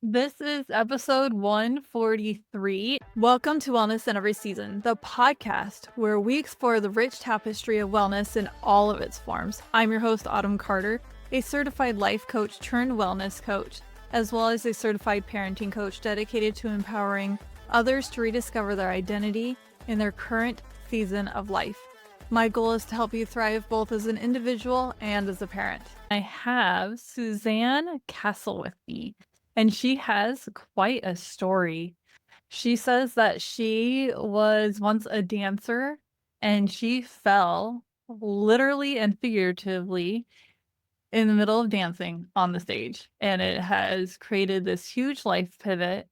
This is episode 143. Welcome to Wellness in Every Season, the podcast where we explore the rich tapestry of wellness in all of its forms. I'm your host, Autumn Carter, a certified life coach turned wellness coach, as well as a certified parenting coach dedicated to empowering others to rediscover their identity in their current season of life. My goal is to help you thrive both as an individual and as a parent. I have Suzanne Castle with me, and she has quite a story. She says that she was once a dancer and she fell literally and figuratively in the middle of dancing on the stage. And it has created this huge life pivot,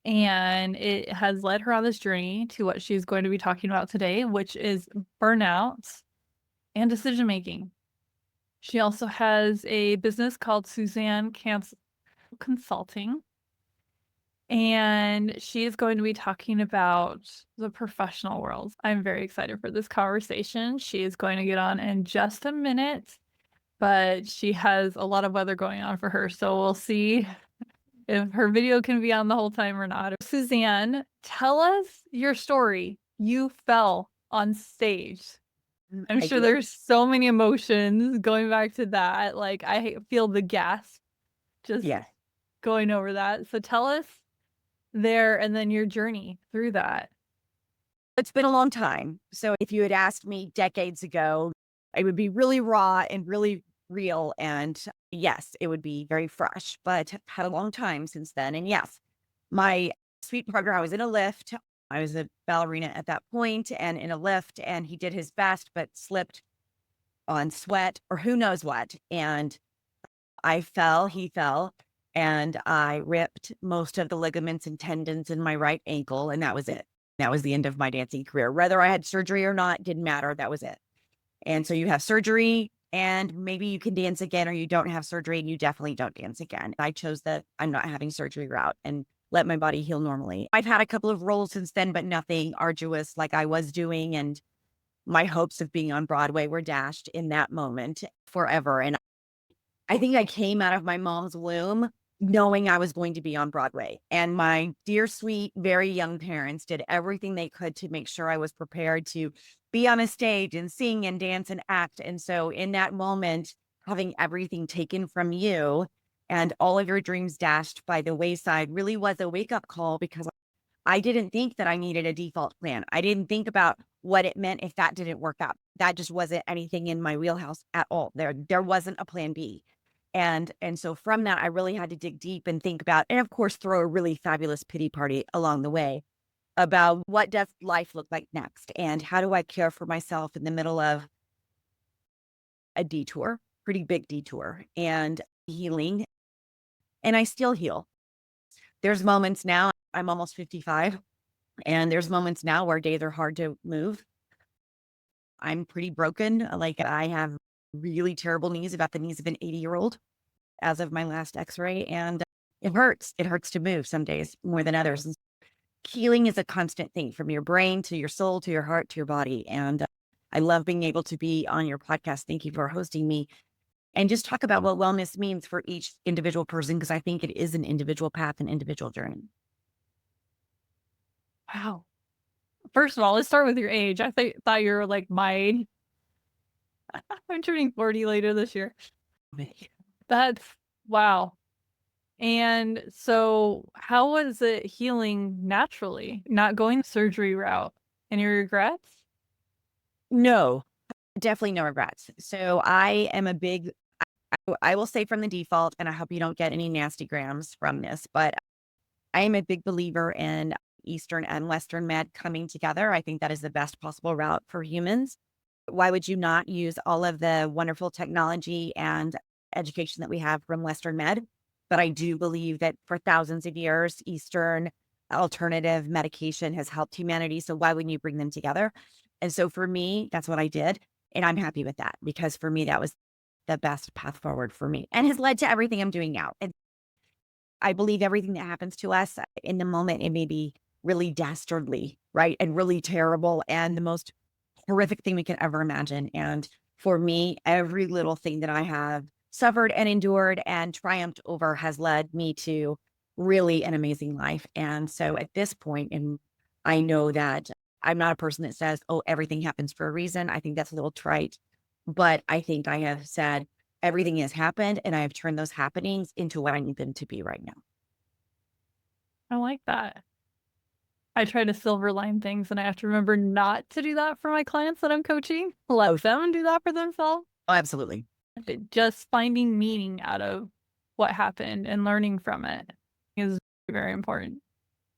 and it has led her on this journey to what she's going to be talking about today, which is burnout and decision making. She also has a business called Suzanne Castle Consulting, and she is going to be talking about the professional world. I'm very excited for this conversation. She is going to get on in just a minute, but she has a lot of weather going on for her, so we'll see if her video can be on the whole time or not. Suzanne, tell us your story. You fell on stage. I'm sure there's so many emotions going back to that. Like, I feel the gasp just going over that. So tell us there and then your journey through that. It's been a long time. So if you had asked me decades ago, it would be really raw and really real. And yes, it would be very fresh, but had a long time since then. And yes, my sweet partner, I was in a lift. I was a ballerina at that point and in a lift, and he did his best, but slipped on sweat or who knows what. And I fell, he fell, and I ripped most of the ligaments and tendons in my right ankle. And that was it. That was the end of my dancing career. Whether I had surgery or not, didn't matter. That was it. And so you have surgery and maybe you can dance again, or you don't have surgery and you definitely don't dance again. I chose the I'm not having surgery route and let my body heal normally. I've had a couple of roles since then, but nothing arduous like I was doing. And my hopes of being on Broadway were dashed in that moment forever. And I think I came out of my mom's womb knowing I was going to be on Broadway. And my dear, sweet, very young parents did everything they could to make sure I was prepared to be on a stage and sing and dance and act. And so in that moment, having everything taken from you and all of your dreams dashed by the wayside really was a wake-up call, because I didn't think that I needed a default plan. I didn't think about what it meant if that didn't work out. That just wasn't anything in my wheelhouse at all. There wasn't a plan B. And so from that, I really had to dig deep and think about, and of course, throw a really fabulous pity party along the way about what does life look like next? And how do I care for myself in the middle of a detour, pretty big detour, and healing. And I still heal. There's moments now, I'm almost 55, and there's moments now where days are hard to move. I'm pretty broken. Like, I have really terrible knees, about the knees of an 80-year-old as of my last x-ray. And it hurts. It hurts to move some days more than others. And healing is a constant thing, from your brain to your soul, to your heart, to your body. And I love being able to be on your podcast. Thank you for hosting me, and just talk about what wellness means for each individual person, because I think it is an individual path, an individual journey. Wow. First of all, let's start with your age. I thought you were like my age. I'm turning 40 later this year. That's wow. And so how was it healing naturally, not going the surgery route? Any regrets? No, definitely no regrets. So I am a big, I will say from the default, and I hope you don't get any nasty grams from this, but I am a big believer in Eastern and Western med coming together. I think that is the best possible route for humans. Why would you not use all of the wonderful technology and education that we have from Western med? But I do believe that for thousands of years, Eastern alternative medication has helped humanity. So why wouldn't you bring them together? And so for me, that's what I did. And I'm happy with that, because for me, that was the best path forward for me, and has led to everything I'm doing now. And I believe everything that happens to us in the moment, it may be really dastardly, right? And really terrible, and the most horrific thing we can ever imagine. And for me, every little thing that I have suffered and endured and triumphed over has led me to really an amazing life. And so at this point, and I know that I'm not a person that says, oh, everything happens for a reason. I think that's a little trite, but I think I have said everything has happened and I have turned those happenings into what I need them to be right now. I like that. I try to silver line things and I have to remember not to do that for my clients that I'm coaching. Let them do that for themselves. Oh, absolutely. But just finding meaning out of what happened and learning from it is very important.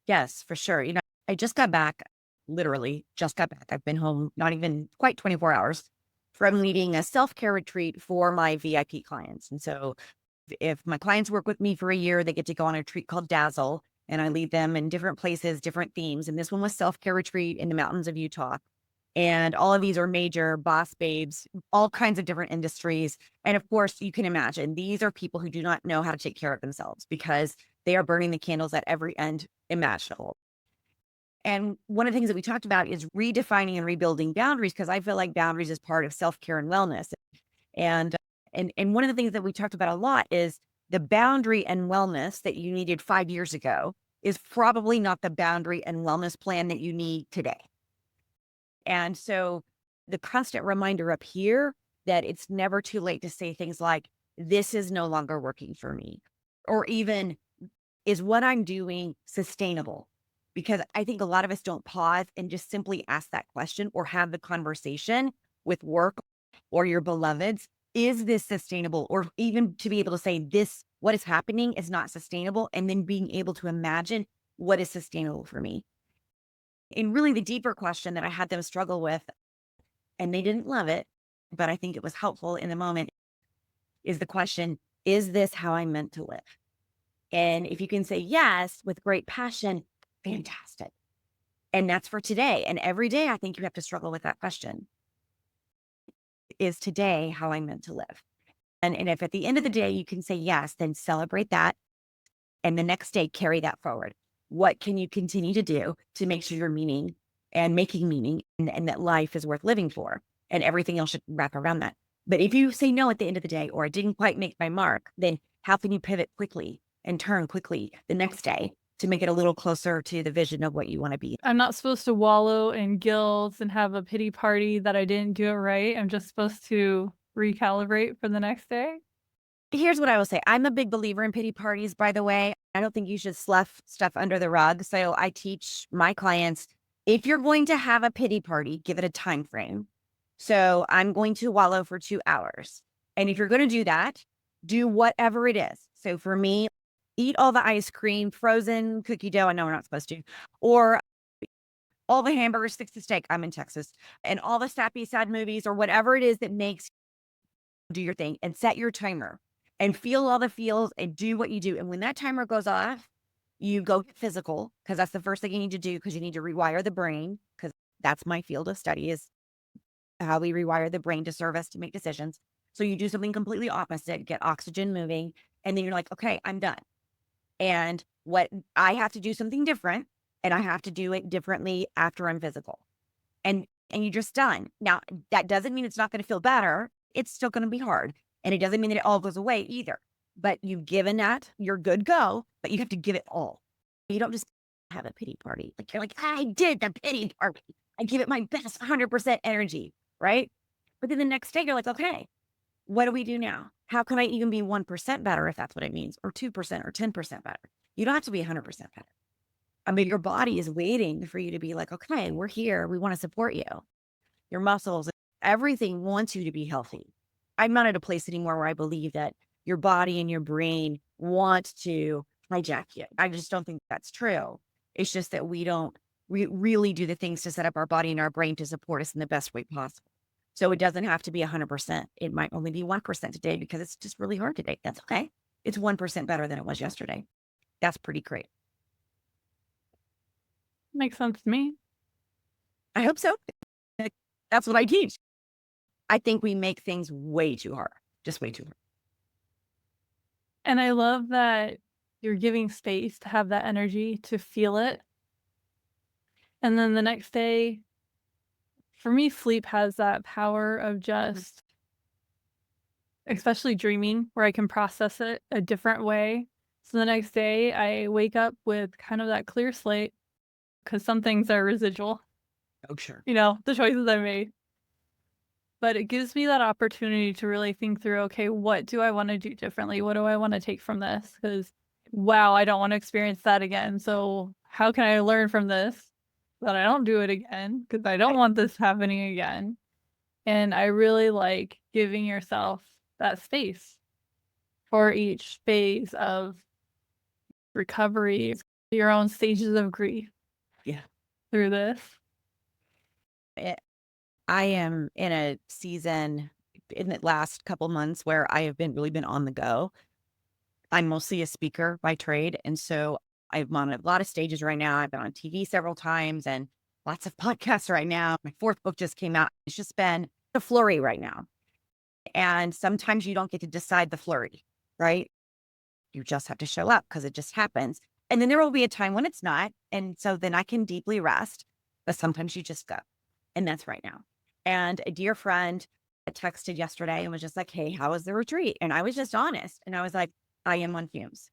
Yes, for sure. I just got back, literally just got back. I've been home not even quite 24 hours from leading a self-care retreat for my VIP clients. And so if my clients work with me for a year, they get to go on a retreat called Dazzle, and I lead them in different places, different themes. And this one was self-care retreat in the mountains of Utah. And all of these are major boss babes, all kinds of different industries. And of course, you can imagine these are people who do not know how to take care of themselves because they are burning the candles at every end imaginable. And one of the things that we talked about is redefining and rebuilding boundaries, because I feel like boundaries is part of self-care and wellness. And and one of the things that we talked about a lot is the boundary and wellness that you needed 5 years ago is probably not the boundary and wellness plan that you need today. And so the constant reminder up here that it's never too late to say things like, this is no longer working for me, or even, is what I'm doing sustainable? Because I think a lot of us don't pause and just simply ask that question or have the conversation with work or your beloveds. Is this sustainable? Or even to be able to say this, what is happening is not sustainable. And then being able to imagine what is sustainable for me. And really the deeper question that I had them struggle with, and they didn't love it, but I think it was helpful in the moment, is the question, is this how I'm meant to live? And if you can say yes with great passion, fantastic. And that's for today. And every day, I think you have to struggle with that question. Is today how I'm meant to live? And if at the end of the day you can say yes, then celebrate that. And the next day, carry that forward. What can you continue to do to make sure you're meaning and making meaning and that life is worth living for? And everything else should wrap around that. But if you say no at the end of the day, or I didn't quite make my mark, then how can you pivot quickly and turn quickly the next day to make it a little closer to the vision of what you want to be? I'm not supposed to wallow in guilt and have a pity party that I didn't do it right. I'm just supposed to recalibrate for the next day. Here's what I will say. I'm a big believer in pity parties, by the way. I don't think you should slough stuff under the rug. So I teach my clients, if you're going to have a pity party, give it a time frame. So I'm going to wallow for 2 hours. And if you're going to do that, do whatever it is. So for me, eat all the ice cream, frozen cookie dough. I know we're not supposed to, or all the hamburgers, fix the steak. I'm in Texas, and all the sappy, sad movies, or whatever it is that makes do your thing, and set your timer and feel all the feels and do what you do. And when that timer goes off, you go get physical, because that's the first thing you need to do, because you need to rewire the brain, because that's my field of study, is how we rewire the brain to serve us to make decisions. So you do something completely opposite, get oxygen moving, and then you're like, okay, I'm done. And what I have to do something different, and I have to do it differently after I'm physical. And you're just done. Now, that doesn't mean it's not going to feel better. It's still going to be hard. And it doesn't mean that it all goes away either. But you've given that your good go, but you have to give it all. You don't just have a pity party. Like you're like, I did the pity party. I give it my best 100% energy, right? But then the next day you're like, okay, what do we do now? How can I even be 1% better if that's what it means, or 2% or 10% better? You don't have to be 100% better. I mean, your body is waiting for you to be like, okay, we're here. We want to support you. Your muscles, everything wants you to be healthy. I'm not at a place anymore where I believe that your body and your brain want to hijack you. I just don't think that's true. It's just that we don't really do the things to set up our body and our brain to support us in the best way possible. So it doesn't have to be 100%. It might only be 1% today because it's just really hard today. That's okay. It's 1% better than it was yesterday. That's pretty great. Makes sense to me. I hope so. That's what I teach. I think we make things way too hard, just way too hard. And I love that you're giving space to have that energy to feel it. And then the next day, for me, sleep has that power of just, especially dreaming, where I can process it a different way. So the next day I wake up with kind of that clear slate because some things are residual, Oh, sure. the choices I made. But it gives me that opportunity to really think through, okay, what do I want to do differently? What do I want to take from this? Because, wow, I don't want to experience that again. So how can I learn from this that I don't do it again? Because I don't want this happening again. And I really like giving yourself that space for each phase of recovery, your own stages of grief. Yeah. Through this. I am in a season in the last couple months where I have really been on the go. I'm mostly a speaker by trade. And so I'm on a lot of stages right now. I've been on TV several times and lots of podcasts right now. My fourth book just came out. It's just been a flurry right now. And sometimes you don't get to decide the flurry, right? You just have to show up because it just happens. And then there will be a time when it's not. And so then I can deeply rest, but sometimes you just go. And that's right now. And a dear friend texted yesterday and was just like, hey, how was the retreat? And I was just honest. And I was like, I am on fumes.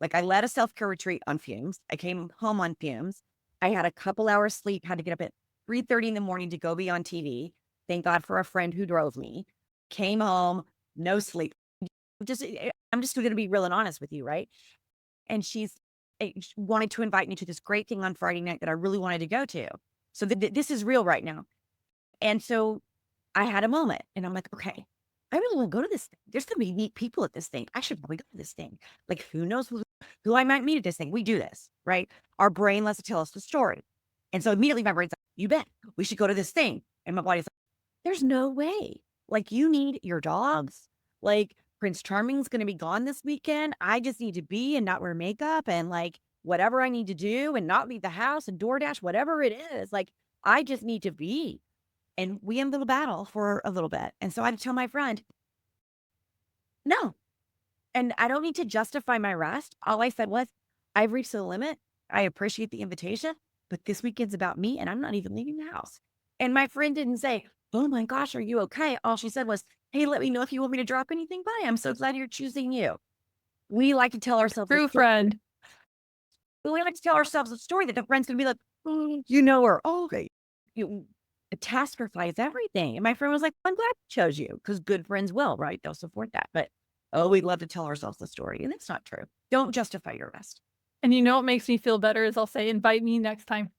Like I led a self-care retreat on fumes. I came home on fumes. I had a couple hours sleep, had to get up at 3:30 in the morning to go be on TV. Thank God for a friend who drove me. Came home, no sleep. I'm just going to be real and honest with you, right? And she wanted to invite me to this great thing on Friday night that I really wanted to go to. So this is real right now. And so I had a moment and I'm like, okay, I really want to go to this thing. There's going to be neat people at this thing. I should probably go to this thing. Like, who knows who I might meet at this thing? We do this, right? Our brain lets it tell us the story. And so immediately my brain's like, you bet we should go to this thing. And my body's like, there's no way. Like, you need your dogs. Like, Prince Charming's going to be gone this weekend. I just need to be and not wear makeup and like whatever I need to do and not leave the house and DoorDash, whatever it is. Like, I just need to be. And we had a little battle for a little bit. And so I had to tell my friend, no. And I don't need to justify my rest. All I said was, I've reached the limit. I appreciate the invitation, but this weekend's about me and I'm not even leaving the house. And my friend didn't say, oh my gosh, are you okay? All she said was, hey, let me know if you want me to drop anything by. I'm so glad you're choosing you. We like to tell ourselves True friend. We like to tell ourselves a story that the friend's going to be like, oh, you know her. Oh, okay. Catastrophize everything. And my friend was like, I'm glad I chose you because good friends will, right? They'll support that. But we love to tell ourselves the story. And that's not true. Don't justify your rest. And what makes me feel better is I'll say, invite me next time.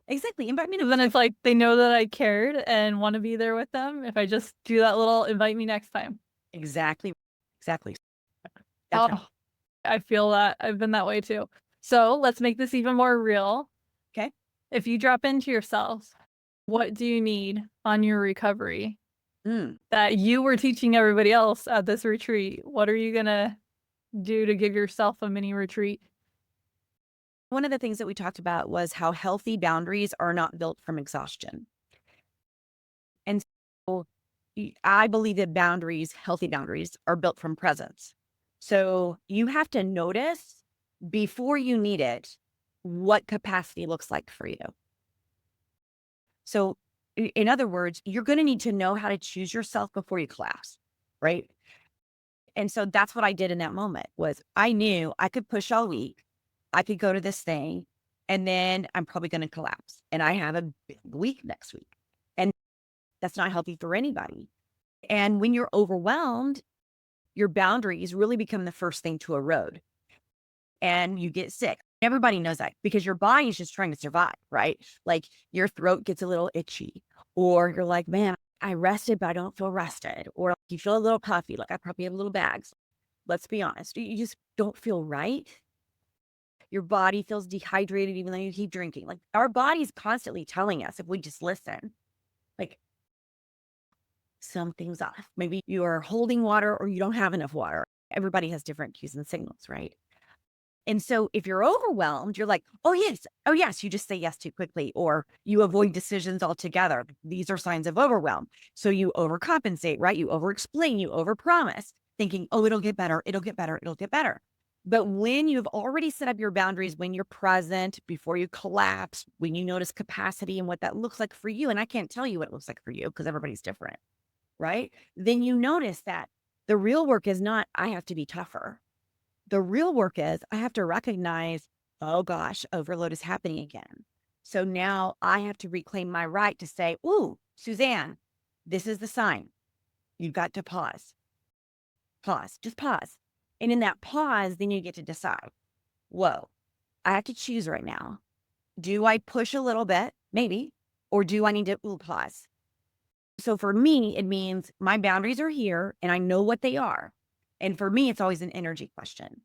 Exactly. Invite me. Then it's like they know that I cared and want to be there with them. If I just do that little invite me next time. Exactly. I feel that I've been that way too. So let's make this even more real. Okay. If you drop into yourself, what do you need on your recovery that you were teaching everybody else at this retreat? What are you going to do to give yourself a mini retreat? One of the things that we talked about was how healthy boundaries are not built from exhaustion. And so I believe that healthy boundaries, are built from presence. So you have to notice before you need it, what capacity looks like for you. So in other words, you're going to need to know how to choose yourself before you collapse, right? And so that's what I did in that moment was I knew I could push all week. I could go to this thing and then I'm probably going to collapse. And I have a big week next week. And that's not healthy for anybody. And when you're overwhelmed, your boundaries really become the first thing to erode. And you get sick. Everybody knows that because your body is just trying to survive, right? Like your throat gets a little itchy, or you're like, man, I rested, but I don't feel rested. Or like, you feel a little puffy, like I probably have little bags. Let's be honest. You just don't feel right. Your body feels dehydrated even though you keep drinking. Like our body's constantly telling us if we just listen, like something's off. Maybe you are holding water or you don't have enough water. Everybody has different cues and signals, right? And so if you're overwhelmed, you're like, oh, yes, you just say yes too quickly, or you avoid decisions altogether. These are signs of overwhelm. So you overcompensate, right? You overexplain, you overpromise, thinking, oh, it'll get better, it'll get better, it'll get better. But when you've already set up your boundaries, when you're present, before you collapse, when you notice capacity and what that looks like for you, and I can't tell you what it looks like for you because everybody's different, right? Then you notice that the real work is not, I have to be tougher. The real work is I have to recognize, oh gosh, overload is happening again. So now I have to reclaim my right to say, ooh, Suzanne, this is the sign. You've got to pause, just pause. And in that pause, then you get to decide, whoa, I have to choose right now. Do I push a little bit? Maybe. Or do I need to pause? So for me, it means my boundaries are here and I know what they are. And for me, it's always an energy question.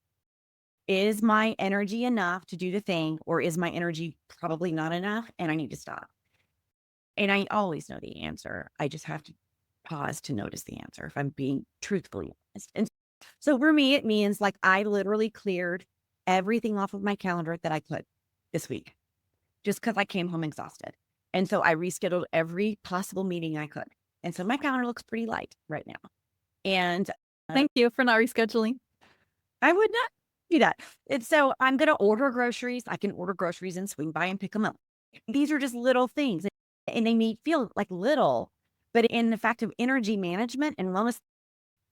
Is my energy enough to do the thing, or is my energy probably not enough and I need to stop? And I always know the answer. I just have to pause to notice the answer if I'm being truthfully honest. And so for me, it means like I literally cleared everything off of my calendar that I could this week just because I came home exhausted. And so I rescheduled every possible meeting I could. And so my calendar looks pretty light right now. And Thank you for not rescheduling. I would not do that. And so I'm going to order groceries. I can order groceries and swing by and pick them up. These are just little things and they may feel like little, but in the fact of energy management and wellness,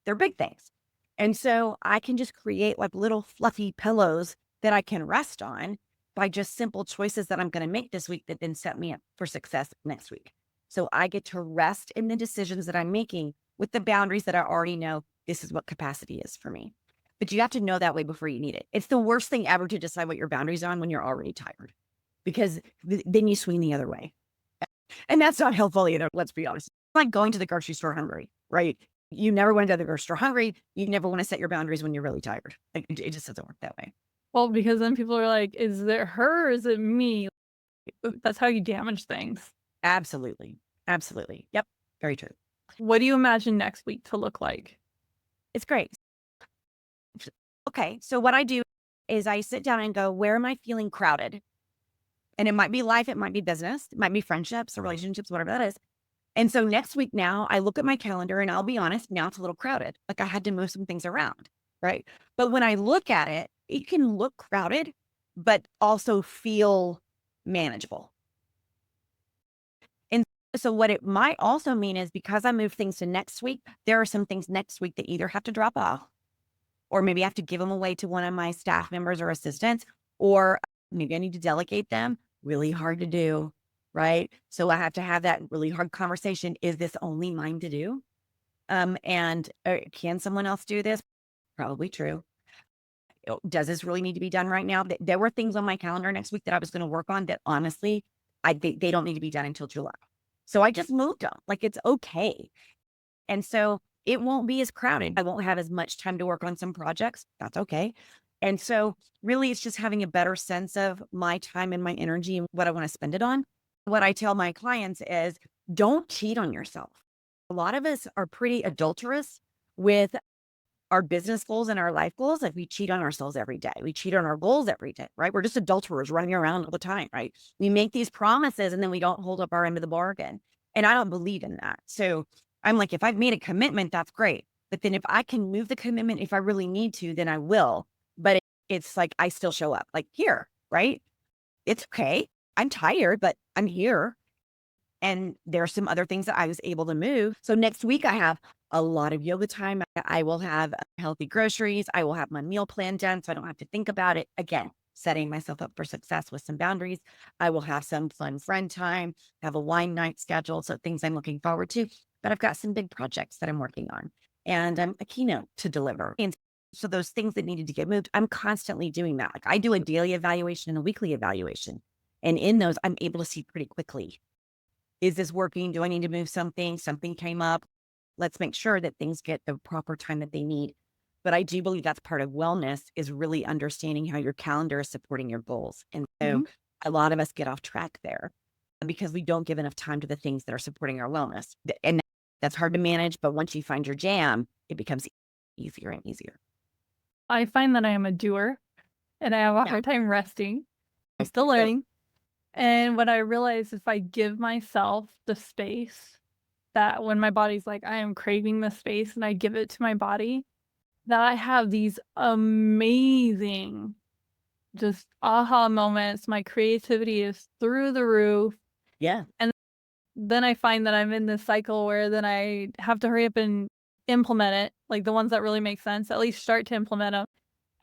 they're big things. And so I can just create like little fluffy pillows that I can rest on by just simple choices that I'm going to make this week that then set me up for success next week. So I get to rest in the decisions that I'm making with the boundaries that I already know this is what capacity is for me. But you have to know that way before you need it. It's the worst thing ever to decide what your boundaries are on when you're already tired, because then you swing the other way. And that's not helpful either. Let's be honest. It's like going to the grocery store hungry, right? You never want to go to the grocery store hungry. You never want to set your boundaries when you're really tired. It just doesn't work that way. Well, because then people are like, is it her or is it me? That's how you damage things. Absolutely. Absolutely. Yep. Very true. What do you imagine next week to look like? It's great. Okay. So what I do is I sit down and go, where am I feeling crowded? And it might be life, it might be business, it might be friendships or relationships, whatever that is. And so next week now, I look at my calendar and I'll be honest, now it's a little crowded. Like I had to move some things around, right? But when I look at it, it can look crowded, but also feel manageable. And so what it might also mean is because I move things to next week, there are some things next week that either have to drop off or maybe I have to give them away to one of my staff members or assistants, or maybe I need to delegate them. Really hard to do, right? So I have to have that really hard conversation. Is this only mine to do? And can someone else do this? Probably true. Does this really need to be done right now? There were things on my calendar next week that I was going to work on that honestly, they don't need to be done until July. So I just moved them. Like it's okay. And so it won't be as crowded. I won't have as much time to work on some projects. That's okay. And so really it's just having a better sense of my time and my energy and what I want to spend it on. What I tell my clients is don't cheat on yourself. A lot of us are pretty adulterous with our business goals and our life goals. Like we cheat on ourselves every day. We cheat on our goals every day, right? We're just adulterers running around all the time, right? We make these promises and then we don't hold up our end of the bargain. And I don't believe in that. So I'm like, if I've made a commitment, that's great. But then if I can move the commitment, if I really need to, then I will. But it's like, I still show up like here, right? It's okay. I'm tired, but I'm here. And there are some other things that I was able to move. So next week I have a lot of yoga time. I will have healthy groceries. I will have my meal plan done so I don't have to think about it. Again, setting myself up for success with some boundaries. I will have some fun friend time, have a wine night scheduled. So things I'm looking forward to. But I've got some big projects that I'm working on and I'm a keynote to deliver. And so those things that needed to get moved, I'm constantly doing that. Like I do a daily evaluation and a weekly evaluation. And in those, I'm able to see pretty quickly. Is this working? Do I need to move something? Something came up. Let's make sure that things get the proper time that they need. But I do believe that's part of wellness is really understanding how your calendar is supporting your goals. And so a lot of us get off track there because we don't give enough time to the things that are supporting our wellness. And that's hard to manage. But once you find your jam, it becomes easier and easier. I find that I am a doer and I have a hard time resting. I'm still learning. And what I realize if I give myself the space that when my body's like, I am craving the space and I give it to my body, that I have these amazing just aha moments. My creativity is through the roof. Yeah. And then I find that I'm in this cycle where then I have to hurry up and implement it, like the ones that really make sense, at least start to implement them.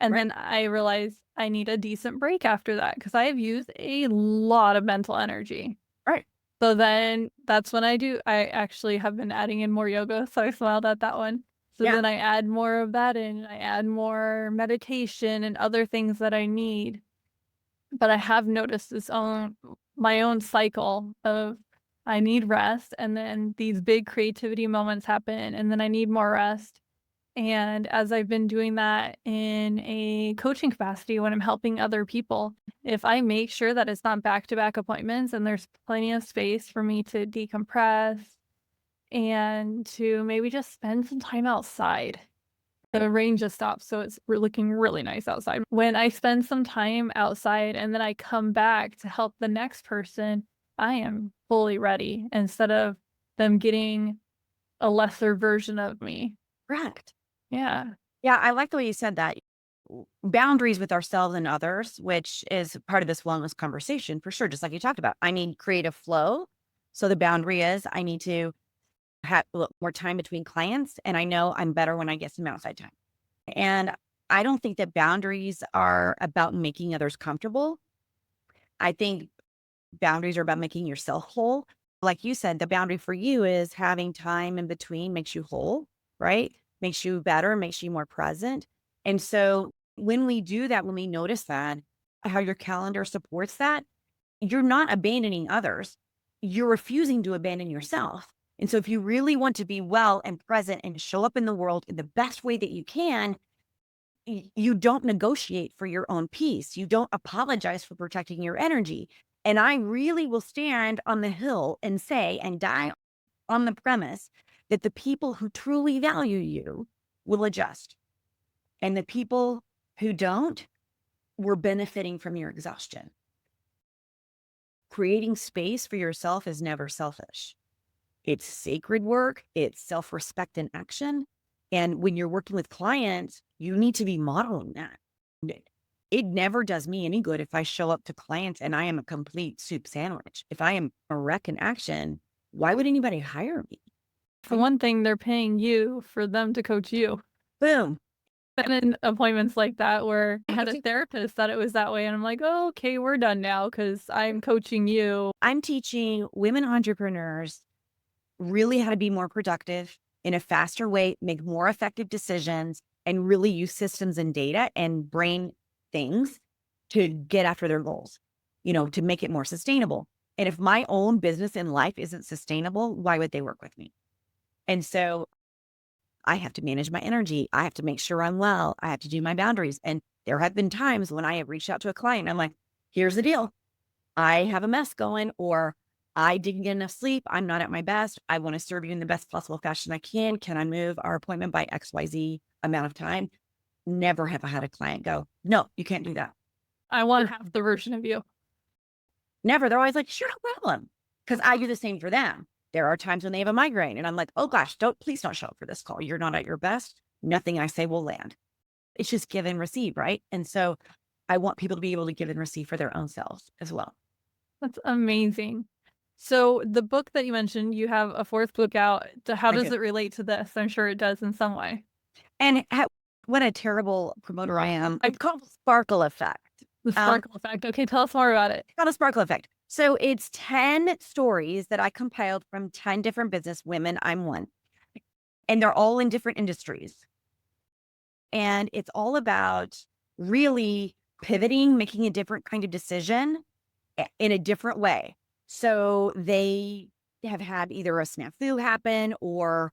And Right. then I realized I need a decent break after that because I have used a lot of mental energy. Right. So then that's when I actually have been adding in more yoga. So I smiled at that one. So Yeah. then I add more of that in. I add more meditation and other things that I need. But I have noticed my own cycle of I need rest, and then these big creativity moments happen, and then I need more rest. And as I've been doing that in a coaching capacity when I'm helping other people, if I make sure that it's not back-to-back appointments and there's plenty of space for me to decompress and to maybe just spend some time outside. The rain just stopped, so looking really nice outside. When I spend some time outside and then I come back to help the next person, I am fully ready instead of them getting a lesser version of me. Correct. Yeah. Yeah, I like the way you said that. Boundaries with ourselves and others, which is part of this wellness conversation for sure, just like you talked about. I need creative flow. So the boundary is I need to have more time between clients. And I know I'm better when I get some outside time. And I don't think that boundaries are about making others comfortable. I think boundaries are about making yourself whole. Like you said, the boundary for you is having time in between makes you whole, right? Makes you better, makes you more present. And so when we do that, when we notice that, how your calendar supports that, you're not abandoning others. You're refusing to abandon yourself. And so if you really want to be well and present and show up in the world in the best way that you can, you don't negotiate for your own peace. You don't apologize for protecting your energy. And I really will stand on the hill and say and die on the premise that the people who truly value you will adjust. And the people who don't, were benefiting from your exhaustion. Creating space for yourself is never selfish. It's sacred work, it's self respect in action. And when you're working with clients, you need to be modeling that. It never does me any good if I show up to clients and I am a complete soup sandwich. If I am a wreck in action, why would anybody hire me? For one thing, they're paying you for them to coach you. Boom. Been in appointments like that where I had a therapist that it was that way, and I'm like, oh, okay, we're done now because I'm coaching you. I'm teaching women entrepreneurs really how to be more productive in a faster way, make more effective decisions, and really use systems and data and brain things to get after their goals, to make it more sustainable. And if my own business in life isn't sustainable, why would they work with me? And so I have to manage my energy. I have to make sure I'm well. I have to do my boundaries. And there have been times when I have reached out to a client. I'm like, here's the deal. I have a mess going, or I didn't get enough sleep. I'm not at my best. I want to serve you in the best possible fashion I can. Can I move our appointment by XYZ amount of time? Never have I had a client go, no, you can't do that. I want half the version of you. Never. They're always like, sure, no problem. Because I do the same for them. There are times when they have a migraine and I'm like, oh gosh, please don't show up for this call. You're not at your best. Nothing I say will land. It's just give and receive, right? And so I want people to be able to give and receive for their own selves as well. That's amazing. So the book that you mentioned, you have a fourth book out. How does it relate to this? I'm sure it does in some way. And what a terrible promoter I am. It's called Sparkle Effect. The sparkle effect. Okay, tell us more about it. It's called a Sparkle Effect. So it's 10 stories that I compiled from 10 different business women. I'm one. And they're all in different industries. And it's all about really pivoting, making a different kind of decision in a different way. So they have had either a snafu happen or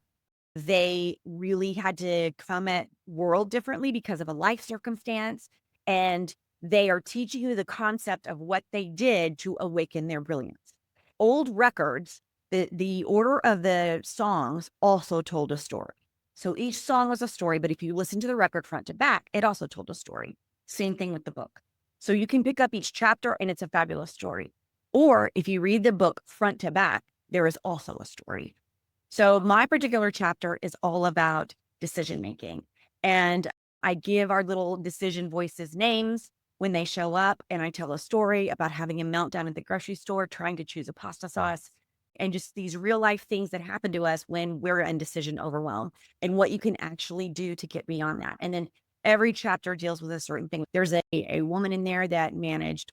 they really had to come at world differently because of a life circumstance. And they are teaching you the concept of what they did to awaken their brilliance. Old records, the order of the songs also told a story. So each song was a story, but if you listen to the record front to back, it also told a story. Same thing with the book. So you can pick up each chapter and it's a fabulous story. Or if you read the book front to back, there is also a story. So my particular chapter is all about decision making. And I give our little decision voices names when they show up. And I tell a story about having a meltdown at the grocery store, trying to choose a pasta sauce, and just these real life things that happen to us when we're in decision overwhelm and what you can actually do to get beyond that. And then Every chapter deals with a certain thing. There's a woman in there that managed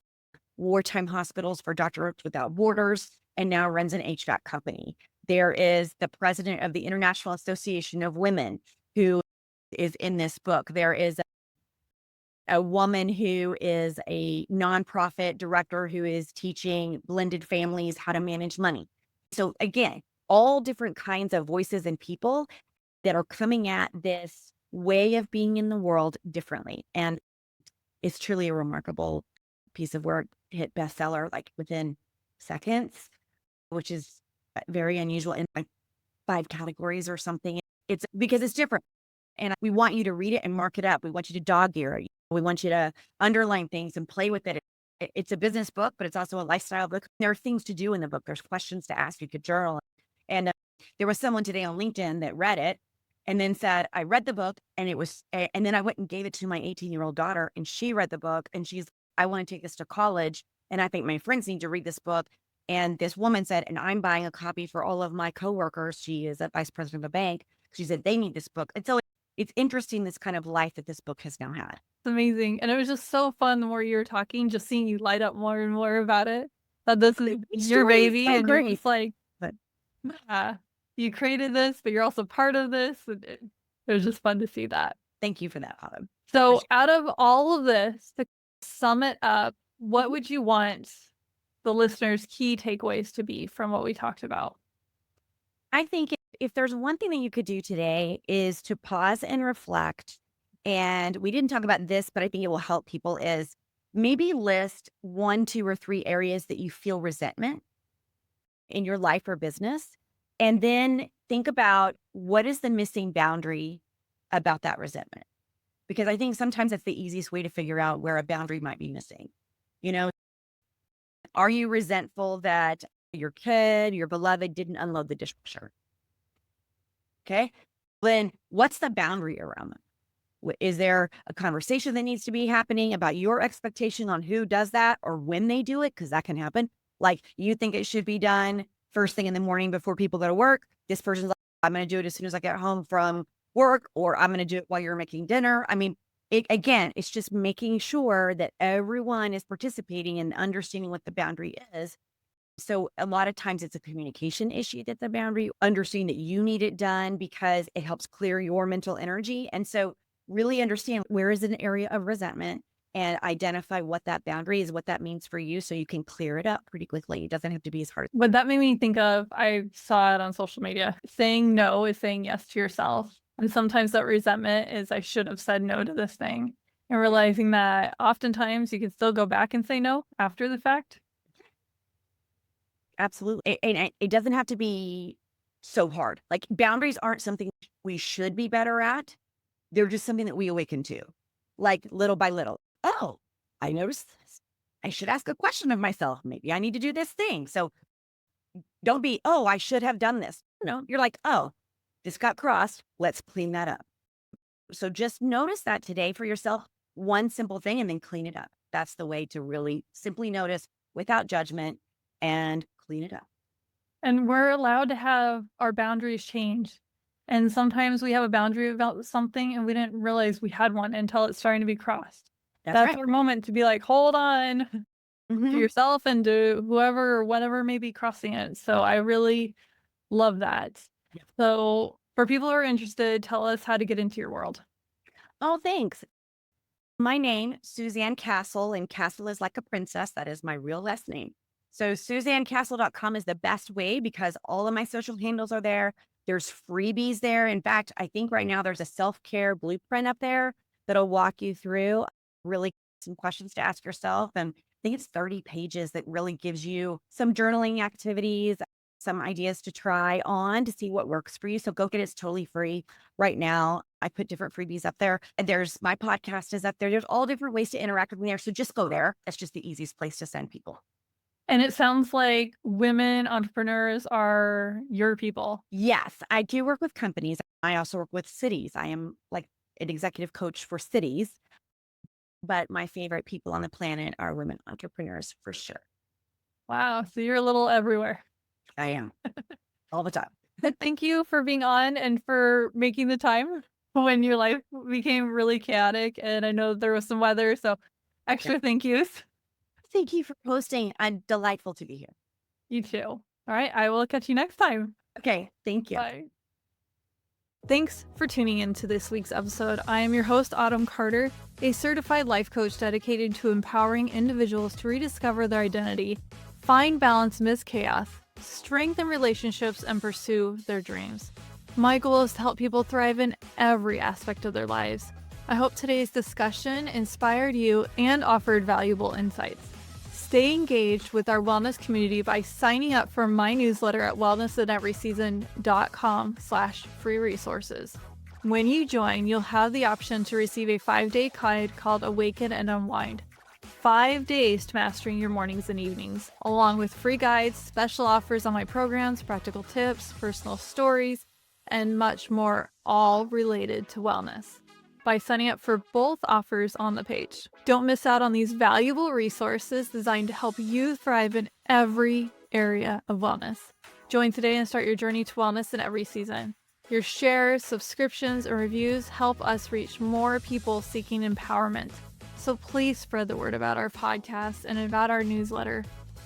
wartime hospitals for Doctors Without Borders and now runs an HVAC company. There is the president of the International Association of Women who is in this book. There is a woman who is a nonprofit director who is teaching blended families how to manage money. So again, all different kinds of voices and people that are coming at this way of being in the world differently. And it's truly a remarkable piece of work. Hit bestseller like within seconds, which is very unusual in like 5 categories or something. It's because it's different. And we want you to read it and mark it up. We want you to dog ear it. We want you to underline things and play with it. It's a business book, but it's also a lifestyle book. There are things to do in the book. There's questions to ask. You could journal. And there was someone today on LinkedIn that read it and then said, I read the book and and then I went and gave it to my 18-year-old daughter and she read the book and I want to take this to college. And I think my friends need to read this book. And this woman said, and I'm buying a copy for all of my coworkers. She is a vice president of a bank. She said, they need this book. And so it's interesting, this kind of life that this book has now had. It's amazing. And it was just so fun the more you were talking, just seeing you light up more and more about it. That this is your baby. So and great. you're just like, But you created this, but you're also part of this. And it was just fun to see that. thank you for that, Autumn. So out of all of this, to sum it up, what would you want the listeners' key takeaways to be from what we talked about? I think if there's one thing that you could do today is to pause and reflect. And we didn't talk about this, but I think it will help people is maybe list 1, 2, or 3 areas that you feel resentment in your life or business. And then think about what is the missing boundary about that resentment. Because I think sometimes that's the easiest way to figure out where a boundary might be missing. You know, are you resentful that your kid, your beloved didn't unload the dishwasher? Okay. Then what's the boundary around them? Is there a conversation that needs to be happening about your expectation on who does that or when they do it? Because that can happen. Like you think it should be done first thing in the morning before people go to work. This person's like, I'm going to do it as soon as I get home from work, or I'm going to do it while you're making dinner. I mean, again, it's just making sure that everyone is participating and understanding what the boundary is. So a lot of times it's a communication issue that the boundary, understanding that you need it done because it helps clear your mental energy. And so really understand where is an area of resentment and identify what that boundary is, what that means for you so you can clear it up pretty quickly. It doesn't have to be as hard. What that made me think of, I saw it on social media. Saying no is saying yes to yourself. And sometimes that resentment is, I should have said no to this thing. And realizing that oftentimes you can still go back and say no after the fact. Absolutely. And it doesn't have to be so hard. Like boundaries aren't something we should be better at. They're just something that we awaken to, like little by little. Oh, I noticed this. I should ask a question of myself. Maybe I need to do this thing. So don't be, oh, I should have done this. No, you're like, oh, this got crossed. Let's clean that up. So just notice that today for yourself, one simple thing, and then clean it up. That's the way to really simply notice without judgment and clean it up. And we're allowed to have our boundaries change. And sometimes we have a boundary about something and we didn't realize we had one until it's starting to be crossed. That's right. our moment to be like, hold on to Mhm. yourself and to whoever or whatever may be crossing it. So I really love that. Yeah. So for people who are interested, tell us how to get into your world. Oh, thanks. My name, Suzanne Castle, and Castle is like a princess. That is my real last name. So SuzanneCastle.com is the best way because all of my social handles are there. There's freebies there. In fact, I think right now there's a self-care blueprint up there that'll walk you through really some questions to ask yourself. And I think it's 30 pages that really gives you some journaling activities, some ideas to try on to see what works for you. So go get it. It's totally free right now. I put different freebies up there. And there's my podcast is up there. There's all different ways to interact with me there. So just go there. That's just the easiest place to send people. And it sounds like women entrepreneurs are your people. Yes, I do work with companies. I also work with cities. I am like an executive coach for cities. But my favorite people on the planet are women entrepreneurs for sure. Wow. So you're a little everywhere. I am all the time. Thank you for being on and for making the time when your life became really chaotic, and I know there was some weather, so Okay. extra thank yous. Thank you for hosting. I'm delightful to be here. You too. All right, I will catch you next time. Okay. Thank you. Bye. Thanks for tuning in to this week's episode. I am your host, Autumn Carter, a certified life coach dedicated to empowering individuals to rediscover their identity, find balance amidst chaos, strengthen relationships, and pursue their dreams. My goal is to help people thrive in every aspect of their lives. I hope today's discussion inspired you and offered valuable insights. Stay engaged with our wellness community by signing up for my newsletter at wellnessinEverySeason.com/free resources. When you join, you'll have the option to receive a 5-day guide called Awaken and Unwind. 5 days to mastering your mornings and evenings, along with free guides, special offers on my programs, practical tips, personal stories, and much more, all related to wellness, by signing up for both offers on the page. Don't miss out on these valuable resources designed to help you thrive in every area of wellness. Join today and start your journey to wellness in every season. Your shares, subscriptions, and reviews help us reach more people seeking empowerment. So please spread the word about our podcast and about our newsletter.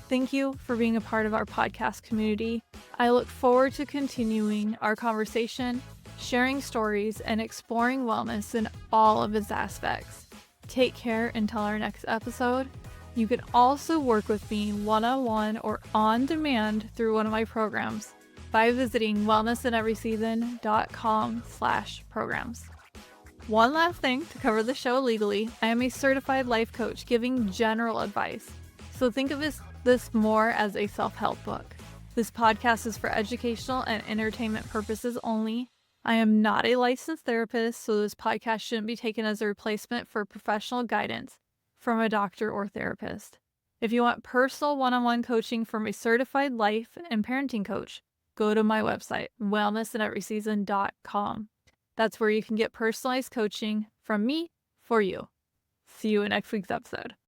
Thank you for being a part of our podcast community. I look forward to continuing our conversation, sharing stories, and exploring wellness in all of its aspects. Take care until our next episode. You can also work with me one-on-one or on demand through one of my programs by visiting wellnessinEverySeason.com/programs. One last thing to cover the show legally. I am a certified life coach giving general advice. So think of this more as a self-help book. This podcast is for educational and entertainment purposes only. I am not a licensed therapist, so this podcast shouldn't be taken as a replacement for professional guidance from a doctor or therapist. If you want personal one-on-one coaching from a certified life and parenting coach, go to my website, wellnessinEverySeason.com. That's where you can get personalized coaching from me for you. See you in next week's episode.